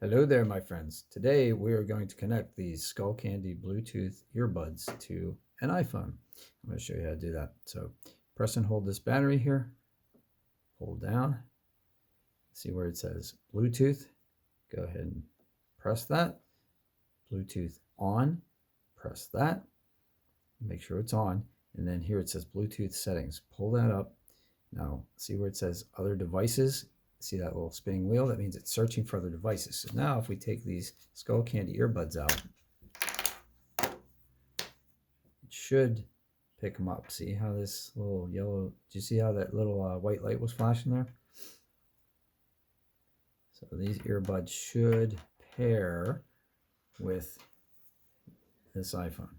Hello there, my friends. Today we are going to connect these Skullcandy Bluetooth earbuds to an iPhone. I'm going to show you how to do that. So press and hold this battery here, pull down, see where it says Bluetooth. Go ahead and press that. Bluetooth on, press that, make sure it's on. And then here it says Bluetooth settings. Pull that up. Now see where it says other devices. See that little spinning wheel? That means it's searching for other devices. So now if we take these Skullcandy earbuds out, it should pick them up. See how this little yellow, do you see how that little white light was flashing there? So these earbuds should pair with this iPhone.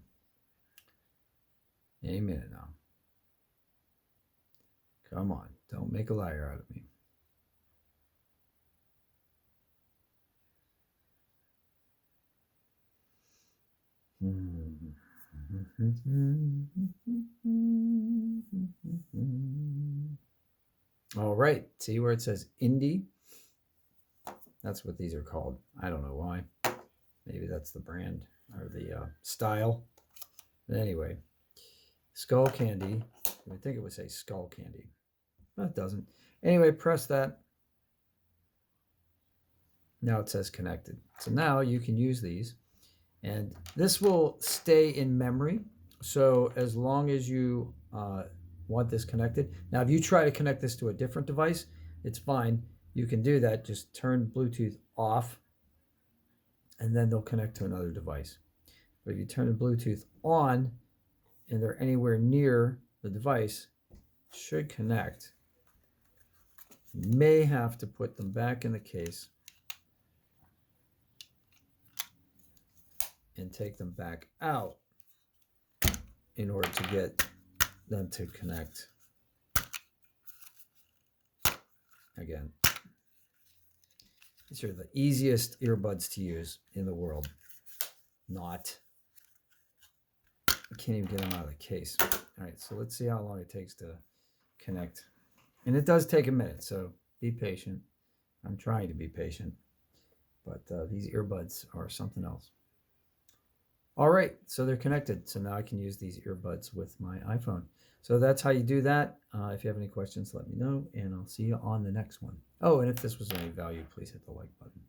Any minute now. Come on, don't make a liar out of me. All right, see where it says indie? That's what these are called. I don't know why. Maybe that's the brand or the style. But anyway, Skullcandy. I think it would say Skullcandy. No, it doesn't. Anyway, press that. Now it says connected. So now you can use these. And this will stay in memory. So as long as you want this connected. Now, if you try to connect this to a different device, it's fine. You can do that. Just turn Bluetooth off, and then they'll connect to another device. But if you turn the Bluetooth on, and they're anywhere near the device, it should connect. You may have to put them back in the case and take them back out in order to get them to connect again. These are the easiest earbuds to use in the world. Not. I can't even get them out of the case. All right, so let's see how long it takes to connect. And it does take a minute, so be patient. I'm trying to be patient, but these earbuds are something else. All right, so they're connected. So now I can use these earbuds with my iPhone. So that's how you do that. If you have any questions, let me know, and I'll see you on the next one. Oh, and if this was any value, please hit the like button.